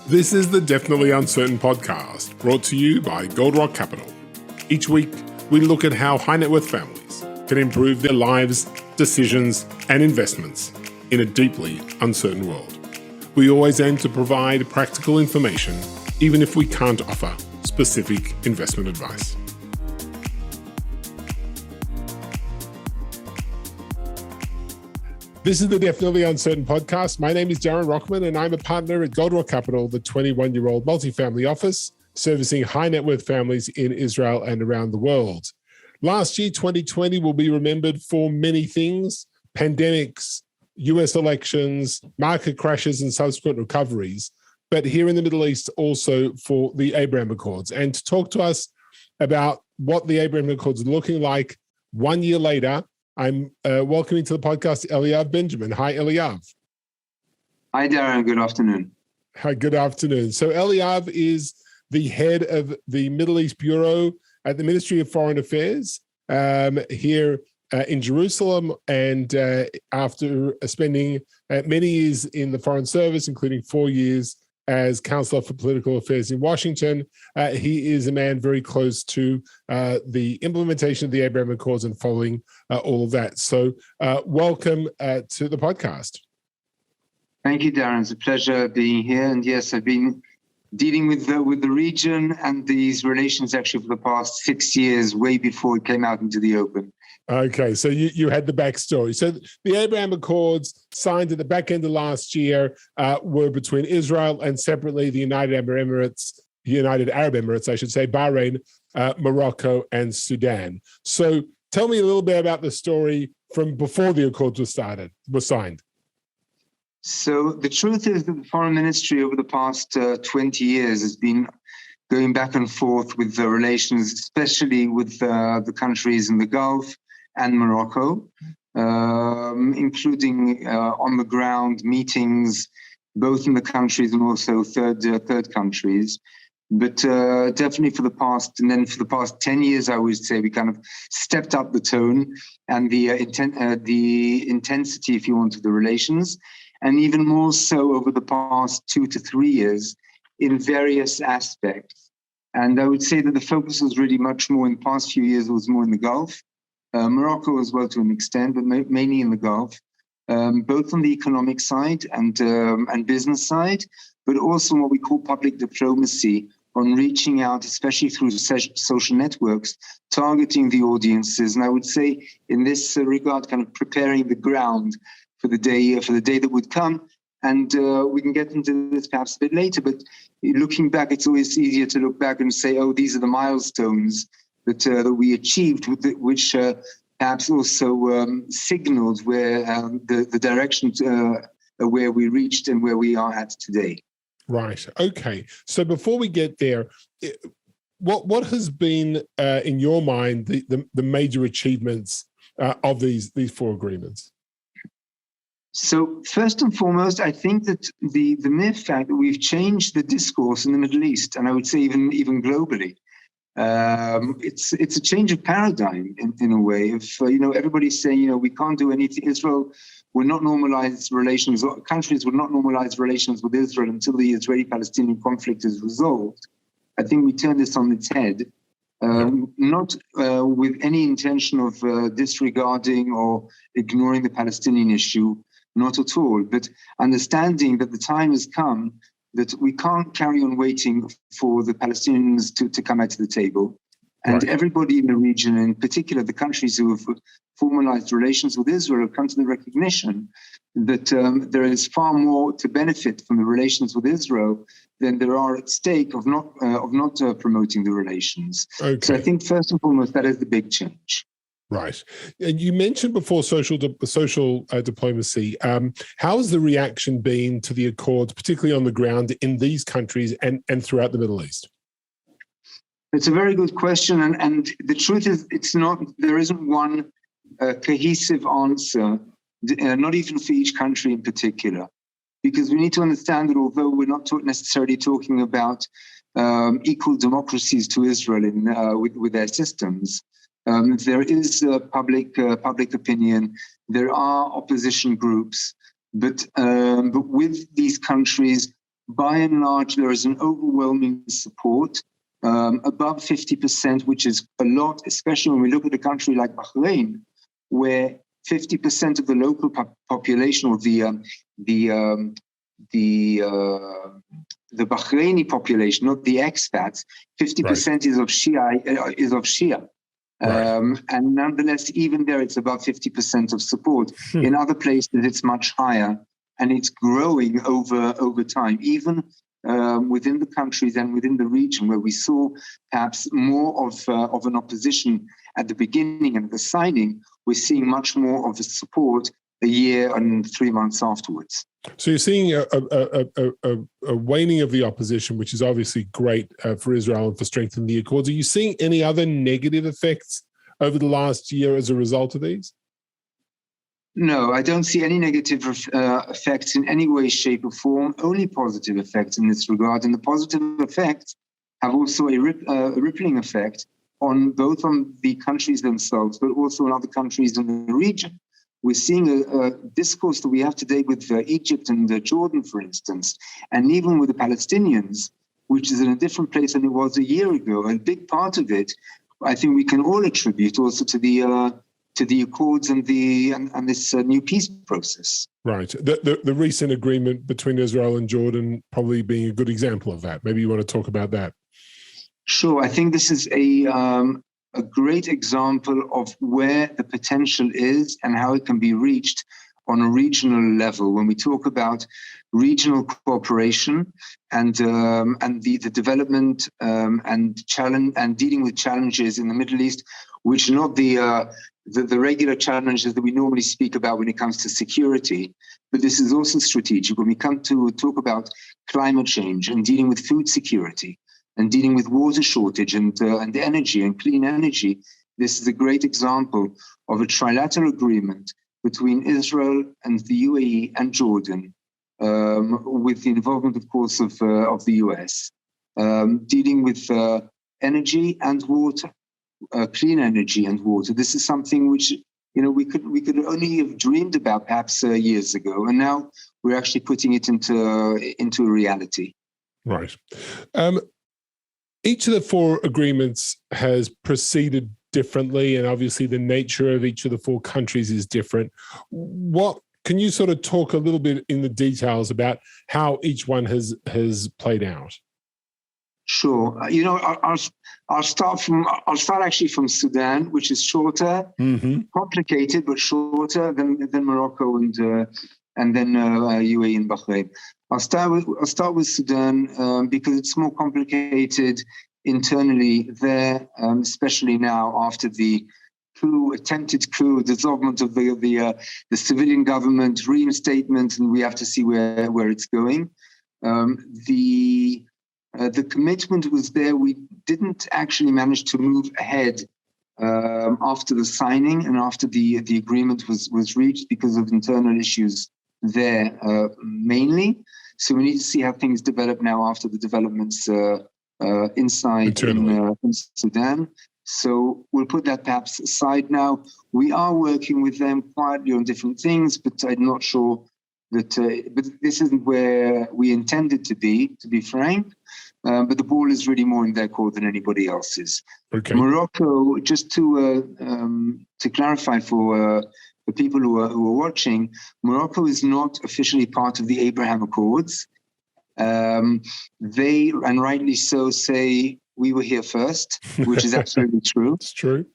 This is the Definitely Uncertain podcast, brought to you by Goldrock Capital. Each week, we look at how high net worth families can improve their lives, decisions, and investments in a deeply uncertain world. We always aim to provide practical information, even if we can't offer specific investment advice. This is the Definitely Uncertain podcast. My name is Darren Rockman, and I'm a partner at Goldrock Capital, the 21-year-old multifamily office servicing high net worth families in Israel and around the world. Last year, 2020, will be remembered for many things: pandemics, US elections, market crashes, and subsequent recoveries. But here in the Middle East, also for the Abraham Accords. And to talk to us about what the Abraham Accords are looking like 1 year later, I'm welcoming to the podcast Eliav Benjamin. Hi, Eliav. Hi, Darren. Good afternoon. Hi, good afternoon. So Eliav is the head of the Middle East Bureau at the Ministry of Foreign Affairs here in Jerusalem. And after spending many years in the Foreign Service, including 4 years as Counselor for Political Affairs in Washington, he is a man very close to the implementation of the Abraham Accords and following all of that. So welcome to the podcast. Thank you, Darren. It's a pleasure being here. And yes, I've been dealing with the region and these relations actually for the past 6 years, way before it came out into the open. Okay, so you had the backstory. So the Abraham Accords signed at the back end of last year were between Israel and separately the United Arab Emirates, I should say, Bahrain, Morocco, and Sudan. So tell me a little bit about the story from before the Accords were signed. So the truth is that the Foreign Ministry over the past 20 years has been going back and forth with the relations, especially with the countries in the Gulf and Morocco, including on the ground meetings, both in the countries and also third countries. But definitely for the past 10 years, I would say we kind of stepped up the tone and the intensity, if you want, of the relations, and even more so over the past 2 to 3 years in various aspects. And I would say that the focus was really much more in the past few years, was more in the Gulf. Morocco as well to an extent, but mainly in the Gulf, both on the economic side and business side, but also what we call public diplomacy on reaching out, especially through social networks, targeting the audiences. And I would say in this regard, kind of preparing the ground for the day that would come. And we can get into this perhaps a bit later, but looking back, it's always easier to look back and say, oh, these are the milestones that we achieved, which perhaps also signaled where the direction where we reached and where we are at today. Right. Okay. So before we get there, what has been in your mind the major achievements of these four agreements? So first and foremost, I think that the mere fact that we've changed the discourse in the Middle East, and I would say even globally. It's a change of paradigm in a way. If everybody's saying we can't do anything, Israel will not normalize relations, or countries will not normalize relations with Israel until the Israeli-Palestinian conflict is resolved. I think we turn this on its head, not with any intention of disregarding or ignoring the Palestinian issue, not at all, but understanding that the time has come that we can't carry on waiting for the Palestinians to come out to the table. And right. Everybody in the region, in particular the countries who have formalized relations with Israel, have come to the recognition that there is far more to benefit from the relations with Israel than there are at stake of not promoting the relations. Okay. So I think first and foremost, that is the big change. Right. And you mentioned before social diplomacy. How has the reaction been to the Accords, particularly on the ground in these countries and throughout the Middle East? It's a very good question. And the truth is, there isn't one cohesive answer, not even for each country in particular, because we need to understand that although we're not necessarily talking about equal democracies to Israel with their systems, there is public opinion. There are opposition groups, but with these countries, by and large, there is an overwhelming support, above 50%, which is a lot, especially when we look at a country like Bahrain, where 50% of the local population, or the Bahraini population, not the expats, 50% is of Shia. Right. And nonetheless, even there, it's about 50% of support. In other places, it's much higher, and it's growing over time, even within the countries and within the region, where we saw perhaps more of an opposition at the beginning and at the signing. We're seeing much more of the support a year and 3 months afterwards. So you're seeing a waning of the opposition, which is obviously great for Israel and for strengthening the Accords. Are you seeing any other negative effects over the last year as a result of these? No, I don't see any negative effects in any way, shape, or form, only positive effects in this regard. And the positive effects have also a rippling effect on both on the countries themselves, but also on other countries in the region. We're seeing a discourse that we have today with Egypt and Jordan, for instance, and even with the Palestinians, which is in a different place than it was a year ago. And a big part of it, I think we can all attribute also to the Accords and this new peace process. Right. The recent agreement between Israel and Jordan probably being a good example of that. Maybe you want to talk about that. Sure. I think this is a great example of where the potential is and how it can be reached on a regional level. When we talk about regional cooperation and the development and challenge and dealing with challenges in the Middle East, which are not the regular challenges that we normally speak about when it comes to security, but this is also strategic. When we come to talk about climate change and dealing with food security and dealing with water shortage and energy and clean energy, this is a great example of a trilateral agreement between Israel and the UAE and Jordan, with the involvement, of course, of the US, dealing with energy and water. Clean energy and water. This is something which we could only have dreamed about perhaps years ago, and now we're actually putting it into reality. Right. Each of the four agreements has proceeded differently, and obviously the nature of each of the four countries is different. What can you sort of talk a little bit in the details about how each one has played out? Sure. I'll start actually from Sudan, which is shorter, complicated, but shorter than Morocco and then UAE and Bahrain. I'll start with Sudan because it's more complicated internally there, especially now after the attempted coup, dissolvement of the civilian government, reinstatement, and we have to see where it's going. The commitment was there. We didn't actually manage to move ahead after the signing and after the agreement was reached because of internal issues there mainly. So we need to see how things develop now after the developments inside in Sudan. So we'll put that perhaps aside now. We are working with them quietly on different things, but I'm not sure that. But this isn't where we intended to be frank. But the ball is really more in their court than anybody else's. Okay. Morocco, just to clarify for the people who are watching, Morocco is not officially part of the Abraham Accords. They, and rightly so, say we were here first, which is absolutely true. It's true.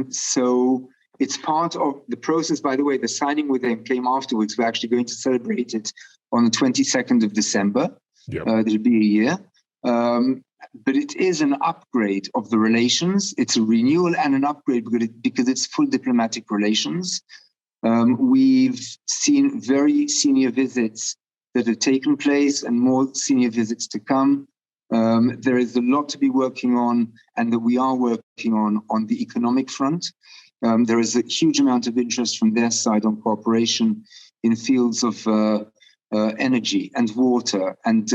So it's part of the process. By the way, the signing with them came afterwards. We're actually going to celebrate it on the 22nd of December. Yep. It'll be a year. But it is an upgrade of the relations. It's a renewal and an upgrade because it's full diplomatic relations. We've seen very senior visits that have taken place and more senior visits to come. There is a lot to be working on and that we are working on the economic front. There is a huge amount of interest from their side on cooperation in fields of energy and water and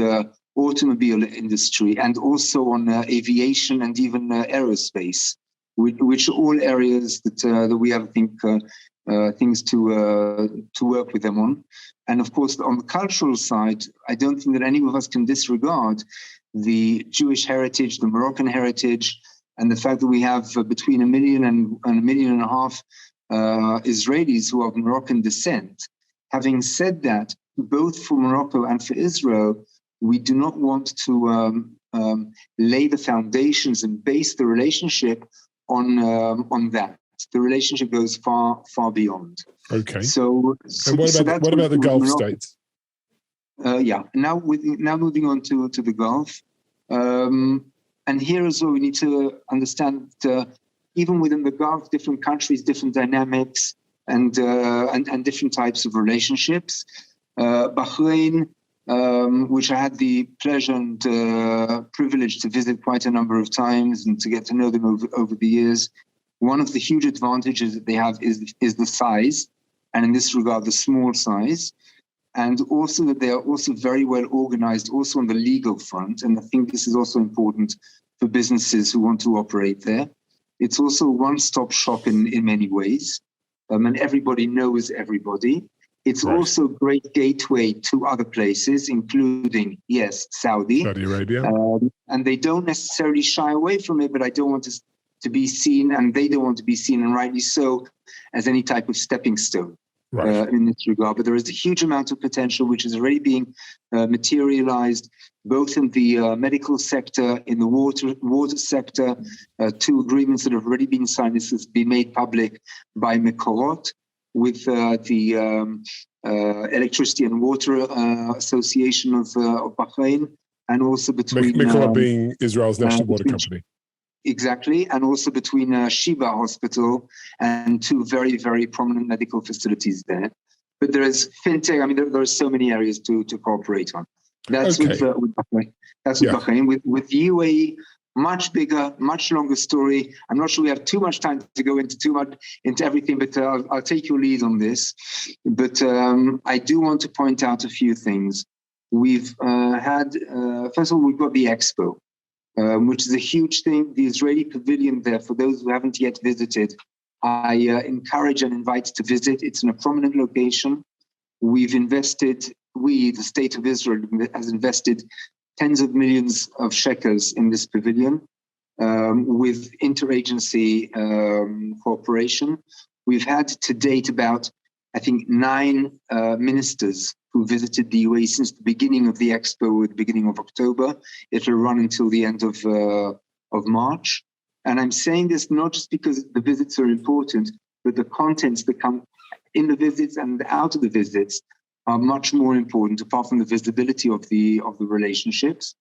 automobile industry, and also on aviation and even aerospace, which are all areas that we have, I think, things to work with them on. And of course, on the cultural side, I don't think that any of us can disregard the Jewish heritage, the Moroccan heritage, and the fact that we have between 1 million and 1.5 million Israelis who are of Moroccan descent. Having said that, both for Morocco and for Israel, we do not want to lay the foundations and base the relationship on that. The relationship goes far, far beyond. Okay. So what about the Gulf Morocco, states? Now moving on to the Gulf, and here as well we need to understand even within the Gulf, different countries, different dynamics, and different types of relationships. Bahrain, which I had the pleasure and privilege to visit quite a number of times and to get to know them over the years. One of the huge advantages that they have is the size, and in this regard, the small size, and also that they are also very well organized, also on the legal front. And I think this is also important for businesses who want to operate there. It's also a one-stop shop in many ways, and everybody knows everybody. It's right. also a great gateway to other places, including, yes, Saudi Arabia. And they don't necessarily shy away from it, but I don't want to be seen, and they don't want to be seen, and rightly so, as any type of stepping stone in this regard. But there is a huge amount of potential which is already being materialized, both in the medical sector, in the water sector. 2 agreements that have already been signed. This has been made public by Mekorot with the Electricity and Water Association of Bahrain, and also between Mekorot being Israel's national water company. Exactly, and also between Sheba Hospital and 2 very, very prominent medical facilities there. But there is fintech. I mean, there are so many areas to cooperate on. That's with Bahrain. That's with Bahrain. With UAE, much bigger, much longer story. I'm not sure we have too much time to go into everything, but I'll take your lead on this. But I do want to point out a few things. We've had, first of all, we've got the Expo. Which is a huge thing. The Israeli pavilion there, for those who haven't yet visited, I encourage and invite to visit. It's in a prominent location. We've invested, the state of Israel has invested tens of millions of shekels in this pavilion with interagency cooperation. We've had to date about, I think, 9 ministers who visited the UAE since the beginning of the Expo at the beginning of October. It'll run until the end of March. And I'm saying this not just because the visits are important, but the contents that come in the visits and out of the visits are much more important, apart from the visibility of the relationships.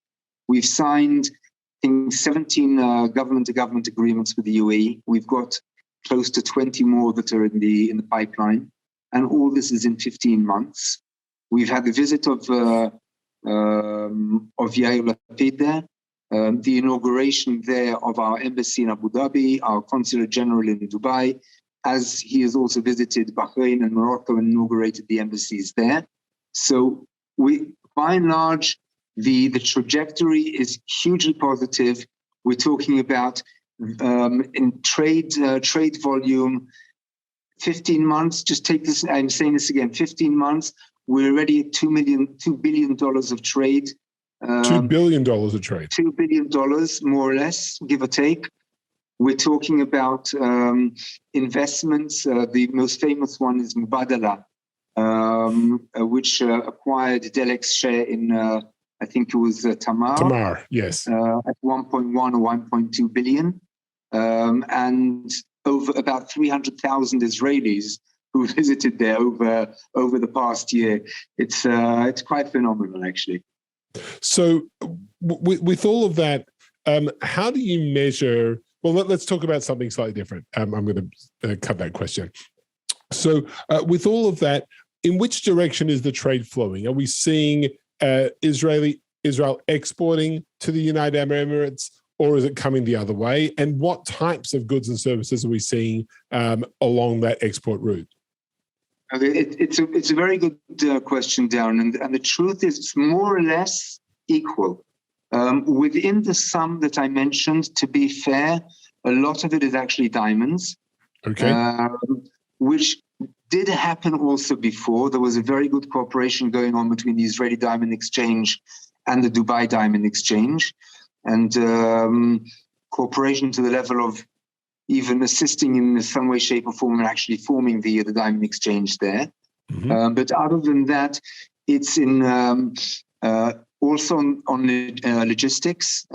We've signed, I think, 17 government-to-government agreements with the UAE. We've got close to 20 more that are in the pipeline. And all this is in 15 months. We've had the visit of Yair Lapid there, the inauguration there of our embassy in Abu Dhabi, our consulate general in Dubai, as he has also visited Bahrain and Morocco and inaugurated the embassies there. So we, by and large, the trajectory is hugely positive. We're talking about in trade volume, 15 months, just take this, I'm saying this again, 15 months, we're already at $2 billion of trade. $2 billion of trade. $2 billion, more or less, give or take. We're talking about investments. The most famous one is Mubadala, which acquired Delec's share in, I think it was Tamar. Tamar, yes. At 1.1 or 1.2 billion. And over about 300,000 Israelis who visited there over the past year. It's quite phenomenal, actually. So with all of that, how do you measure? Well, let's talk about something slightly different. I'm going to cut that question. So with all of that, in which direction is the trade flowing? Are we seeing Israel exporting to the United Arab Emirates, or is it coming the other way? And what types of goods and services are we seeing along that export route? Okay, it's a very good question, Darren, and the truth is it's more or less equal. Within the sum that I mentioned, to be fair, a lot of it is actually diamonds. Okay. Which did happen also before. There was a very good cooperation going on between the Israeli Diamond Exchange and the Dubai Diamond Exchange, and cooperation to the level of even assisting in some way, shape, or form, and actually forming the Diamond Exchange there. Mm-hmm. But other than that, it's in also on logistics.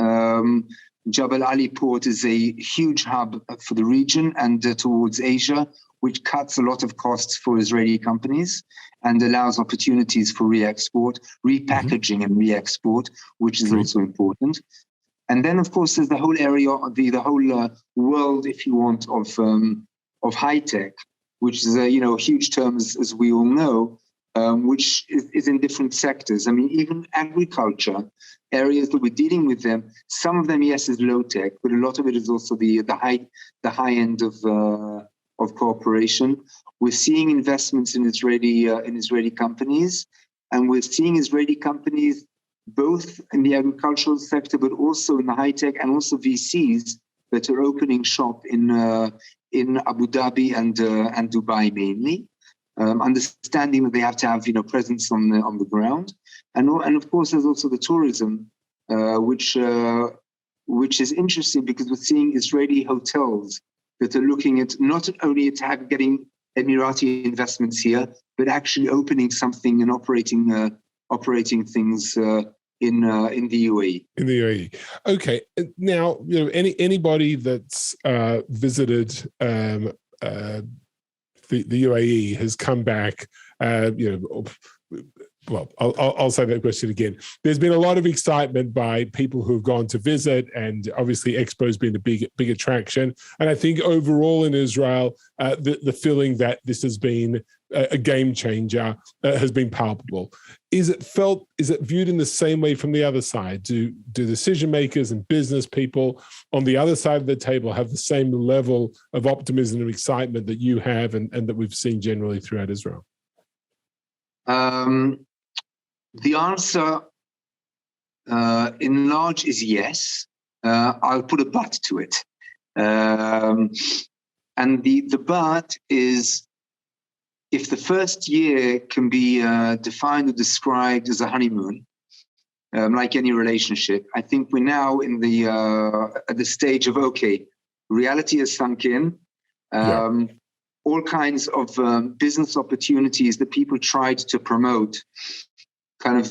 Jebel Ali Port is a huge hub for the region and towards Asia, which cuts a lot of costs for Israeli companies and allows opportunities for re-export, repackaging, mm-hmm. and re-export, which is also important. And then, of course, there's the whole area, the whole world, if you want, of high tech, which is a huge term, as we all know, which is in different sectors. I mean, even agriculture, areas that we're dealing with them, some of them, yes, is low tech, but a lot of it is also the high end of cooperation. We're seeing investments in Israeli companies, and we're seeing Israeli companies both in the agricultural sector, but also in the high tech, and also VCs that are opening shop in Abu Dhabi and Dubai mainly. Understanding that they have to have presence on the ground, and of course there's also the tourism, which is interesting because we're seeing Israeli hotels that are looking at not only at getting Emirati investments here, but actually opening something and operating things in the UAE. In the UAE, okay. Now anybody that's visited the UAE has come back. Well, I'll say that question again. There's been a lot of excitement by people who've gone to visit, and obviously Expo's been a big attraction. And I think overall in Israel, the feeling that this has been a game changer has been palpable. Is it viewed in the same way from the other side? Do decision makers and business people on the other side of the table have the same level of optimism and excitement that you have and that we've seen generally throughout Israel? The answer, in large, is yes. I'll put a but to it. And the but is, if the first year can be defined or described as a honeymoon, like any relationship, I think we're now in at the stage of, okay, reality has sunk in. All kinds of business opportunities that people tried to promote, kind of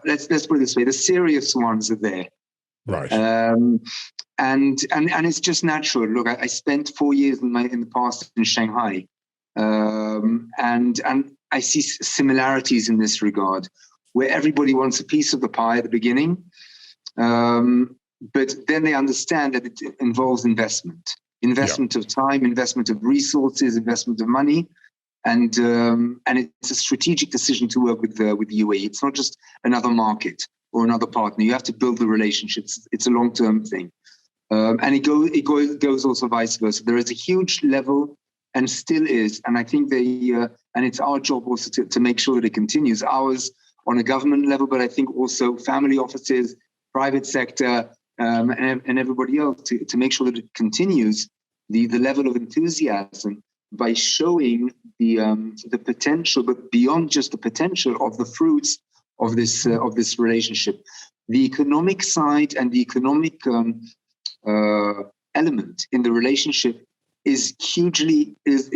let's put it this way, the serious ones are there. Right. And it's just natural. Look, I spent 4 years in the past in Shanghai, and I see similarities in this regard, where everybody wants a piece of the pie at the beginning, but then they understand that it involves investment of time, investment of resources, investment of money, and it's a strategic decision to work with the UAE. It's not just another market or another partner. You have to build the relationships. It's a long-term thing, and it goes also vice versa. There is a huge level, and still is, and I think and it's our job also to make sure that it continues. Ours on a government level, but I think also family offices, private sector. And everybody else to make sure that it continues the level of enthusiasm by showing the potential, but beyond just the potential of the fruits of this relationship, the economic side and the economic element in the relationship is hugely it's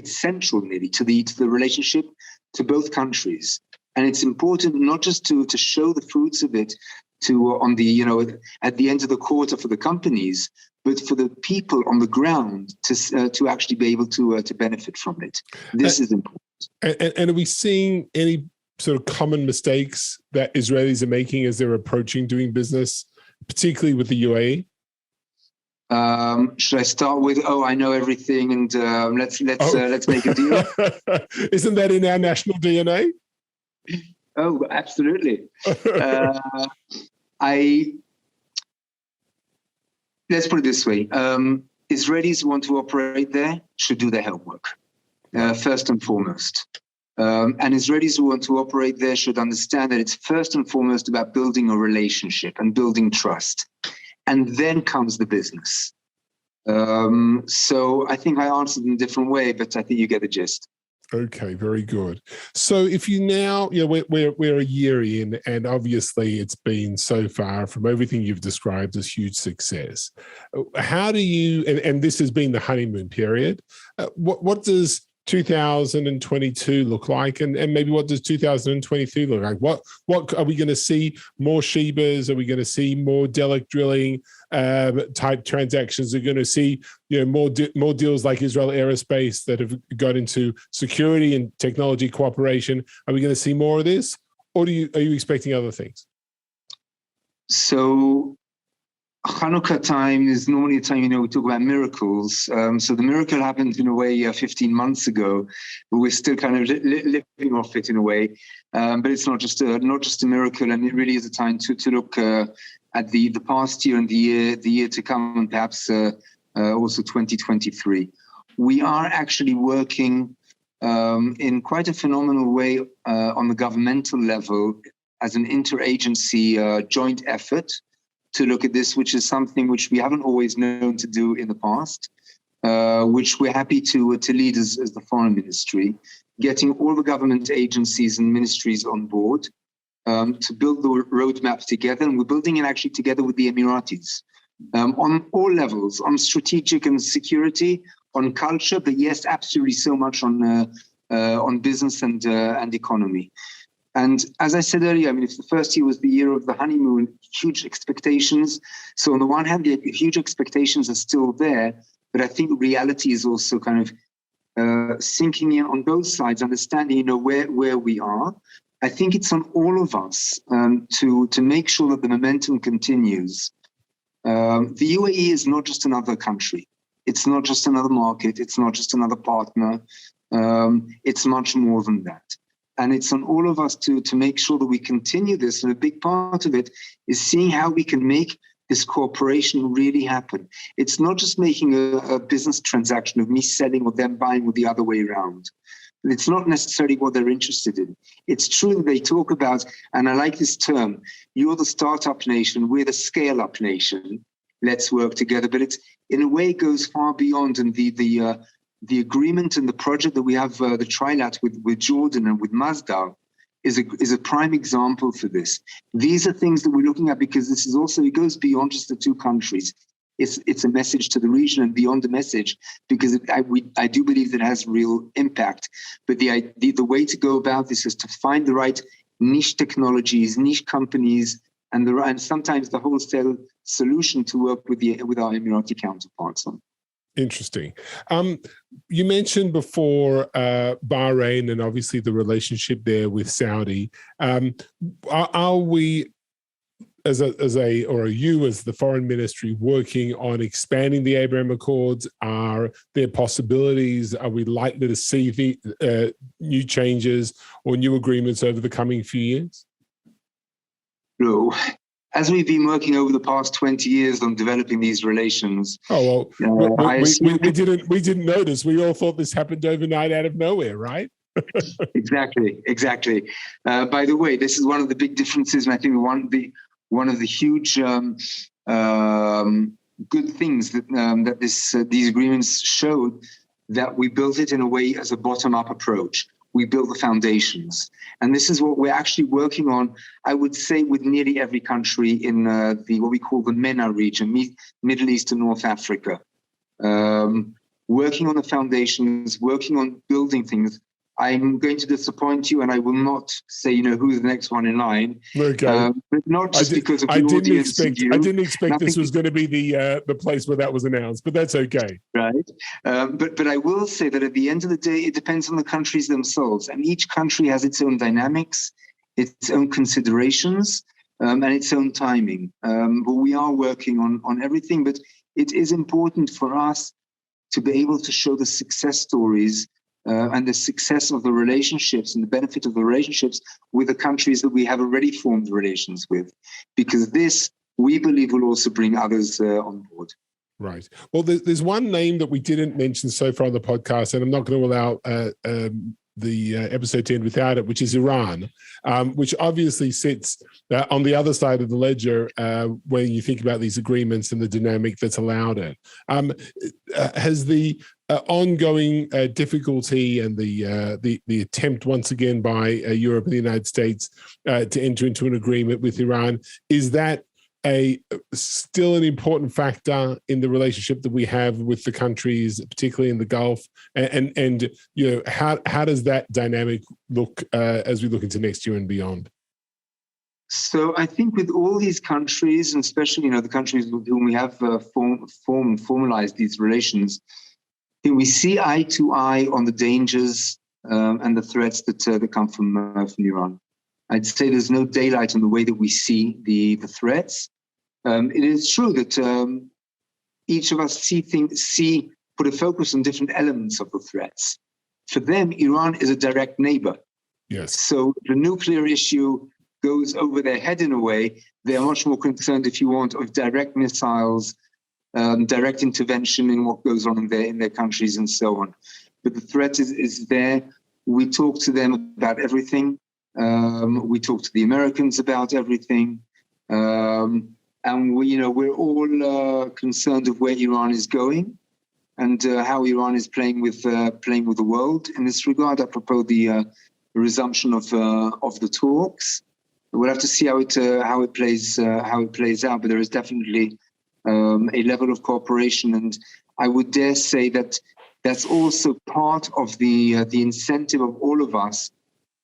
central nearly to the relationship to both countries. And it's important not just to show the fruits of it at the end of the quarter for the companies, but for the people on the ground to actually be able to benefit from it. This is important. And are we seeing any sort of common mistakes that Israelis are making as they're approaching doing business, particularly with the UAE? Should I start with, I know everything, and let's make a deal? Isn't that in our national DNA? Oh, absolutely. Let's put it this way. Israelis who want to operate there should do their homework, first and foremost. And Israelis who want to operate there should understand that it's first and foremost about building a relationship and building trust. And then comes the business. So I think I answered in a different way, but I think you get the gist. Okay, very good. So if you now, we're a year in, and obviously it's been so far from everything you've described as huge success. How do you, and this has been the honeymoon period, what does 2022 look like, and maybe what does 2023 look like? What are we going to see? More Shebas? Are we going to see more Delek drilling type transactions? Are we going to see more deals like Israel Aerospace that have got into security and technology cooperation? Are we going to see more of this, or are you expecting other things? So Hanukkah time is normally a time, we talk about miracles. So the miracle happened in a way 15 months ago, but we're still kind of living off it in a way. But it's not just a miracle, and it really is a time to look at the past year and the year to come, and perhaps also 2023. We are actually working in quite a phenomenal way on the governmental level as an interagency joint effort to look at this, which is something which we haven't always known to do in the past, which we're happy to lead as the foreign ministry, getting all the government agencies and ministries on board to build the roadmap together. And we're building it actually together with the Emiratis on all levels, on strategic and security, on culture, but yes, absolutely so much on business and economy. And as I said earlier, if the first year was the year of the honeymoon, huge expectations. So on the one hand, the huge expectations are still there, but I think reality is also kind of sinking in on both sides, understanding, where we are. I think it's on all of us to make sure that the momentum continues. The UAE is not just another country. It's not just another market. It's not just another partner. It's much more than that. And it's on all of us to make sure that we continue this. And a big part of it is seeing how we can make this cooperation really happen. It's not just making a business transaction of me selling or them buying or the other way around. It's not necessarily what they're interested in. It's true that they talk about, and I like this term, you're the startup nation, we're the scale-up nation. Let's work together. But it's in a way goes far beyond, and the agreement and the project that we have, the trilat with Jordan and with Masdar, is a prime example for this. These are things that we're looking at because this is also, it goes beyond just the two countries. It's a message to the region and beyond the message, because I do believe that it has real impact. But the way to go about this is to find the right niche technologies, niche companies, and sometimes the wholesale solution to work with our Emirati counterparts on. Interesting. You mentioned before Bahrain and obviously the relationship there with Saudi. Are we, as the foreign ministry, working on expanding the Abraham Accords? Are there possibilities? Are we likely to see the new changes or new agreements over the coming few years? No. As we've been working over the past 20 years on developing these relations. Oh, well, we didn't notice. We all thought this happened overnight out of nowhere, right? Exactly. By the way, this is one of the big differences, and I think one of the huge good things that these agreements showed, that we built it in a way as a bottom-up approach. We built the foundations. And this is what we're actually working on, I would say, with nearly every country in what we call the MENA region, Middle East and North Africa. Working on the foundations, working on building things. I'm going to disappoint you, and I will not say, who's the next one in line. Okay. But not just because of the audience. I didn't expect this was going to be the place where that was announced, but that's okay. Right. But I will say that at the end of the day, it depends on the countries themselves. And each country has its own dynamics, its own considerations, and its own timing. But we are working on everything. But it is important for us to be able to show the success stories and the success of the relationships and the benefit of the relationships with the countries that we have already formed relations with, because this, we believe, will also bring others on board. Right. Well, there's one name that we didn't mention so far on the podcast, and I'm not going to allow episode to end without it, which is Iran, which obviously sits on the other side of the ledger when you think about these agreements and the dynamic that's allowed it. Has the ongoing difficulty and the attempt once again by Europe and the United States to enter into an agreement with Iran, is that still an important factor in the relationship that we have with the countries, particularly in the Gulf? And you know, how does that dynamic look as we look into next year and beyond? So I think with all these countries, and especially, you know, the countries with whom we have formalized these relations, I think we see eye to eye on the dangers and the threats that come from Iran. I'd say there's no daylight on the way that we see the threats. It is true that each of us put a focus on different elements of the threats. For them, Iran is a direct neighbor. Yes. So the nuclear issue goes over their head in a way. They're much more concerned, if you want, of direct missiles, direct intervention in what goes on in their countries and so on. But the threat is there. We talk to them about everything. We talk to the Americans about everything. And we're all concerned of where Iran is going and how Iran is playing with the world in this regard. Apropos the resumption of the talks, we'll have to see how it plays out. But there is definitely a level of cooperation, and I would dare say that that's also part of the incentive of all of us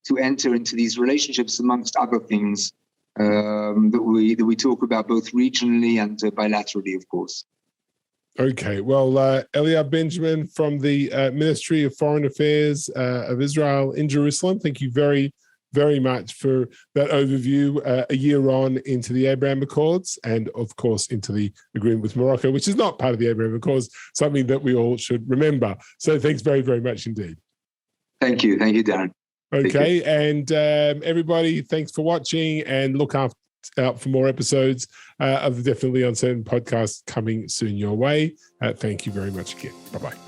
to enter into these relationships, amongst other things that we talk about both regionally and bilaterally, of course. Okay, well, Eliav Benjamin from the Ministry of Foreign Affairs of Israel in Jerusalem, thank you very, very much for that overview a year on into the Abraham Accords and, of course, into the agreement with Morocco, which is not part of the Abraham Accords, something that we all should remember. So thanks very, very much indeed. Thank you, Darren. Okay, and everybody, thanks for watching, and look out for more episodes of the Definitely Uncertain podcast coming soon your way. Thank you very much again. Bye-bye.